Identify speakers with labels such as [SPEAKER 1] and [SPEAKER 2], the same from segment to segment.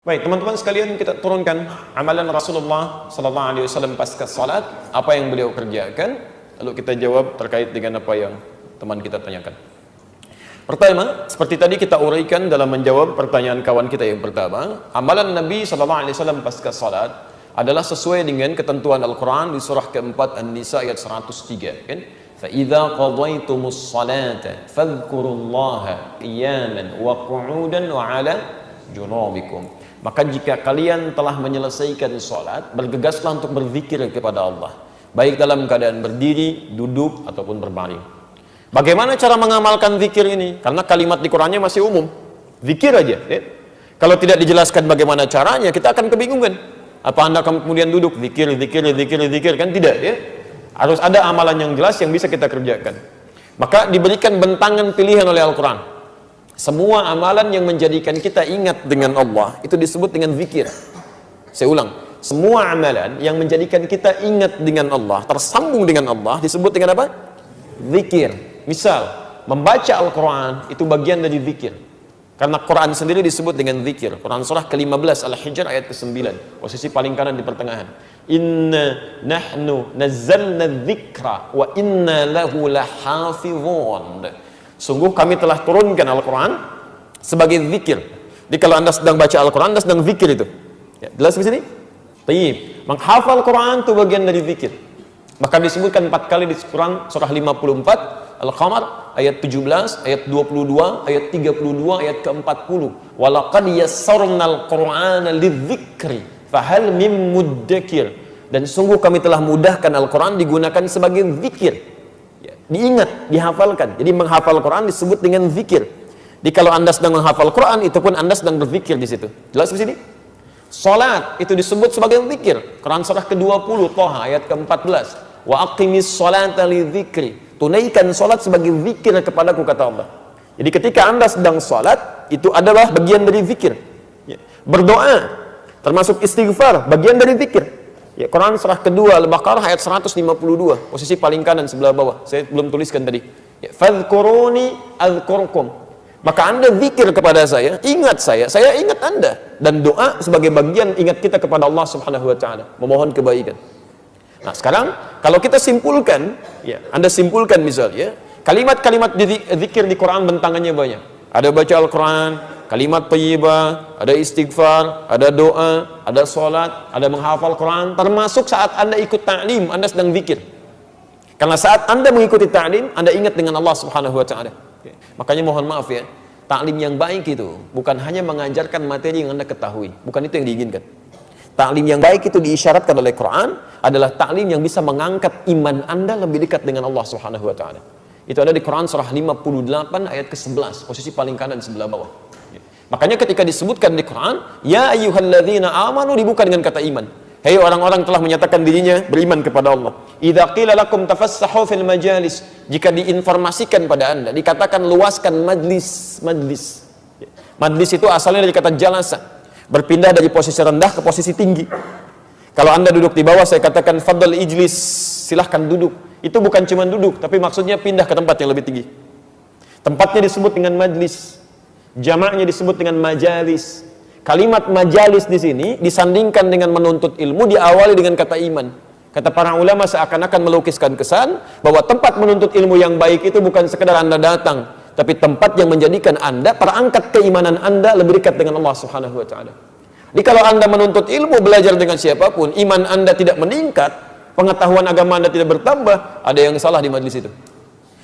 [SPEAKER 1] Baik, teman-teman sekalian, kita turunkan amalan Rasulullah sallallahu alaihi wasallam pasca salat, apa yang beliau kerjakan, lalu kita jawab terkait dengan apa yang teman kita tanyakan. Pertama, seperti tadi kita uraikan dalam menjawab pertanyaan kawan kita yang pertama, amalan Nabi sallallahu alaihi wasallam pasca salat adalah sesuai dengan ketentuan Al-Qur'an di surah keempat An-Nisa ayat 103, kan? Fa idza qadaytumus salata fadhkurullaha qiyaman wa qu'udan wa 'ala junubikum. Maka jika kalian telah menyelesaikan sholat, bergegaslah untuk berzikir kepada Allah, baik dalam keadaan berdiri, duduk, ataupun berbaring. Bagaimana cara mengamalkan zikir ini? Karena kalimat di Qur'annya masih umum, zikir aja, ya? Kalau tidak dijelaskan bagaimana caranya, kita akan kebingungan. Apa Anda kemudian duduk, zikir, kan tidak, ya? Harus ada amalan yang jelas yang bisa kita kerjakan. Maka diberikan bentangan pilihan oleh Al-Quran. Semua amalan yang menjadikan kita ingat dengan Allah itu disebut dengan zikir. Saya ulang, semua amalan yang menjadikan kita ingat dengan Allah, tersambung dengan Allah, disebut dengan apa? Zikir. Misal, membaca Al-Quran itu bagian dari zikir. Karena Quran sendiri disebut dengan zikir. Quran surah ke-15 Al-Hijr ayat ke-9, posisi paling kanan di pertengahan. Inna nahnu nazzalna dzikra wa inna lahu lahafizun. Sungguh kami telah turunkan Al-Quran sebagai zikir. Jadi kalau Anda sedang baca Al-Quran, Anda sedang zikir itu. Ya, jelas di sini? Tayyib. Menghafal Quran itu bagian dari zikir. Maka disebutkan 4 kali di Quran surah 54 Al-Qamar ayat 17, ayat 22, ayat 32, ayat ke-40. Walaqad yassarnal Qur'ana lidzikri fahal mim muddakir. Dan sungguh kami telah mudahkan Al-Quran digunakan sebagai zikir. Diingat, dihafalkan. Jadi menghafal Quran disebut dengan zikir. Jadi kalau Anda sedang menghafal Quran, itu pun Anda sedang berzikir di situ. Jelas di sini? Salat itu disebut sebagai zikir. Quran surah ke-20 Thaha ayat ke-14. Wa aqimis salata lidzikri. Tunaikan salat sebagai zikir kepadaku, kata Allah. Jadi ketika Anda sedang salat, itu adalah bagian dari zikir. Berdoa termasuk istighfar, bagian dari zikir. Ya, Quran surah kedua Al-Baqarah ayat 152, posisi paling kanan sebelah bawah. Saya belum tuliskan tadi. Ya, fadhkuruni adzkurkum. Maka Anda zikir kepada saya ingat Anda. Dan doa sebagai bagian ingat kita kepada Allah Subhanahu wa taala, memohon kebaikan. Nah, sekarang kalau kita simpulkan, ya, Anda simpulkan misalnya, kalimat-kalimat zikir di Quran bentangannya banyak. Ada baca Al-Quran, kalimat thayyibah, ada istighfar, ada doa, ada sholat, ada menghafal Quran, termasuk saat Anda ikut ta'lim, Anda sedang zikir. Karena saat Anda mengikuti ta'lim, Anda ingat dengan Allah Subhanahu wa taala. Makanya mohon maaf ya, ta'lim yang baik itu bukan hanya mengajarkan materi yang Anda ketahui, bukan itu yang diinginkan. Ta'lim yang baik itu diisyaratkan oleh Quran adalah ta'lim yang bisa mengangkat iman Anda lebih dekat dengan Allah Subhanahu wa taala. Itu ada di Quran surah 58 ayat ke-11, posisi paling kanan sebelah bawah. Makanya ketika disebutkan di Quran, ya ayyuhalladzina amanu, dibuka dengan kata iman. Hei orang-orang telah menyatakan dirinya beriman kepada Allah. Idza qila lakum tafassahu fil majalis, jika diinformasikan pada Anda, dikatakan luaskan majlis. Majlis itu asalnya dari kata jalasa, berpindah dari posisi rendah ke posisi tinggi. Kalau Anda duduk di bawah, saya katakan fadl ijlis, silahkan duduk. Itu bukan cuma duduk, tapi maksudnya pindah ke tempat yang lebih tinggi. Tempatnya disebut dengan majlis, jamaknya disebut dengan majalis. Kalimat majalis di sini disandingkan dengan menuntut ilmu, diawali dengan kata iman. Kata para ulama seakan-akan melukiskan kesan bahwa tempat menuntut ilmu yang baik itu bukan sekedar Anda datang, tapi tempat yang menjadikan Anda, perangkat keimanan Anda lebih dekat dengan Allah Subhanahu wa taala. Jadi kalau Anda menuntut ilmu, belajar dengan siapapun, iman Anda tidak meningkat, pengetahuan agama Anda tidak bertambah, ada yang salah di majlis itu.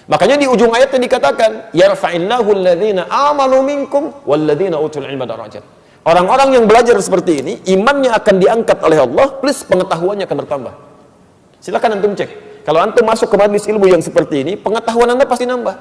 [SPEAKER 1] Makanya di ujung ayatnya dikatakan, yarfa'illahu alladhina amanu minkum walladhina utul ilma darajat. Orang-orang yang belajar seperti ini, imannya akan diangkat oleh Allah, plus pengetahuannya akan bertambah. Silakan antum cek. Kalau antum masuk ke majlis ilmu yang seperti ini, pengetahuan Anda pasti nambah.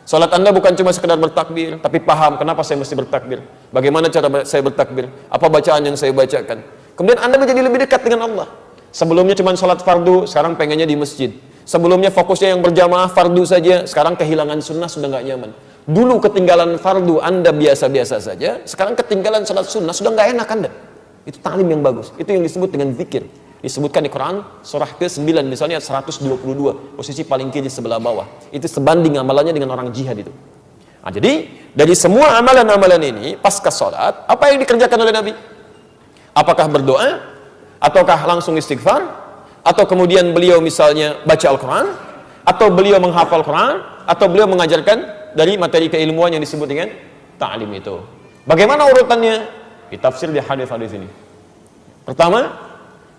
[SPEAKER 1] Salat Anda bukan cuma sekedar bertakbir, tapi paham kenapa saya mesti bertakbir, bagaimana cara saya bertakbir, apa bacaan yang saya bacakan. Kemudian Anda menjadi lebih dekat dengan Allah. Sebelumnya cuma salat fardu, sekarang pengennya di masjid. Sebelumnya fokusnya yang berjamaah fardu saja, sekarang kehilangan sunnah, sudah nggak nyaman. Dulu ketinggalan fardu Anda biasa-biasa saja, sekarang ketinggalan salat sunnah, sudah nggak enak Anda. Itu ta'lim yang bagus. Itu yang disebut dengan zikir. Disebutkan di Quran surah ke-9 misalnya 122, posisi paling kiri sebelah bawah. Itu sebanding amalannya dengan orang jihad itu. Nah, jadi dari semua amalan-amalan ini pasca salat, apa yang dikerjakan oleh Nabi? Apakah berdoa, ataukah langsung istighfar, atau kemudian beliau misalnya baca Al-Quran, atau beliau menghafal Quran, atau beliau mengajarkan dari materi keilmuan yang disebut dengan ta'lim itu. Bagaimana urutannya? Ditafsir di hadis-hadis ini. Pertama,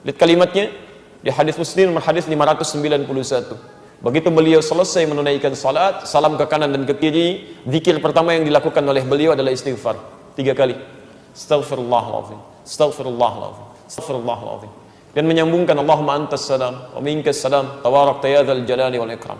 [SPEAKER 1] lihat kalimatnya di hadis Muslim nomor hadis 591. Begitu beliau selesai menunaikan salat, salam ke kanan dan ke kiri, zikir pertama yang dilakukan oleh beliau adalah istighfar 3 kali. Astaghfirullahaladzim, astaghfirullahaladzim, astaghfirullahaladzim. Dan menyambungkan Allahumma antas salam wa minkas salam tabarakta ya dzal jalali wal ikram.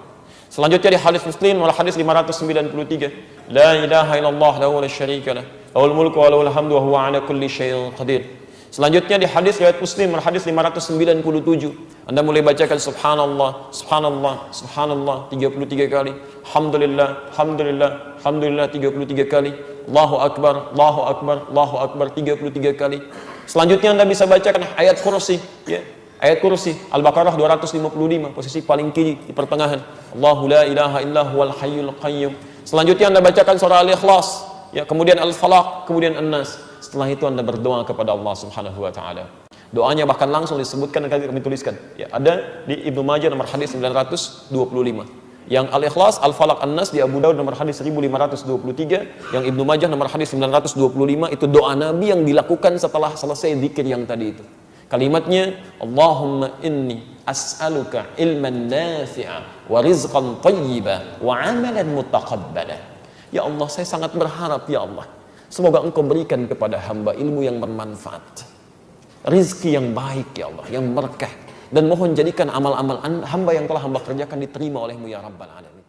[SPEAKER 1] Selanjutnya di hadis Muslim nomor hadis 593, la ilaha illallah lahu la syarika lah, lahul mulku wa lahul hamdu wa huwa ala kulli syai'in qadir. Selanjutnya di hadis riwayat Muslim hadis 597, Anda mulai bacakan subhanallah, subhanallah, subhanallah 33 kali, alhamdulillah, alhamdulillah, alhamdulillah 33 kali, Allahu akbar, Allahu akbar, Allahu akbar 33 kali. Selanjutnya Anda bisa bacakan ayat kursi, ya. Ayat kursi Al-Baqarah 255, posisi paling kiri di pertengahan. Allahu la ilaha illa huwal hayyul qayyum. Selanjutnya Anda bacakan surah Al-Ikhlas, ya, kemudian Al-Falaq, kemudian An-Nas. Setelah itu Anda berdoa kepada Allah Subhanahu wa taala. Doanya bahkan langsung disebutkan, kami tuliskan. Ya, ada di Ibnu Majah nomor hadis 925. Yang Al-Ikhlas, Al-Falaq, An-Nas di Abu Daud nomor hadis 1523, yang Ibnu Majah nomor hadis 925 itu doa Nabi yang dilakukan setelah selesai zikir yang tadi itu. Kalimatnya, Allahumma inni as'aluka ilman nafi'a wa rizqan thayyiba wa amalan mutaqabbala. Ya Allah, saya sangat berharap ya Allah, semoga Engkau berikan kepada hamba ilmu yang bermanfaat, rizki yang baik ya Allah, yang berkah, dan mohon jadikan amal-amal hamba yang telah hamba kerjakan diterima olehmu ya Rabbal Alamin.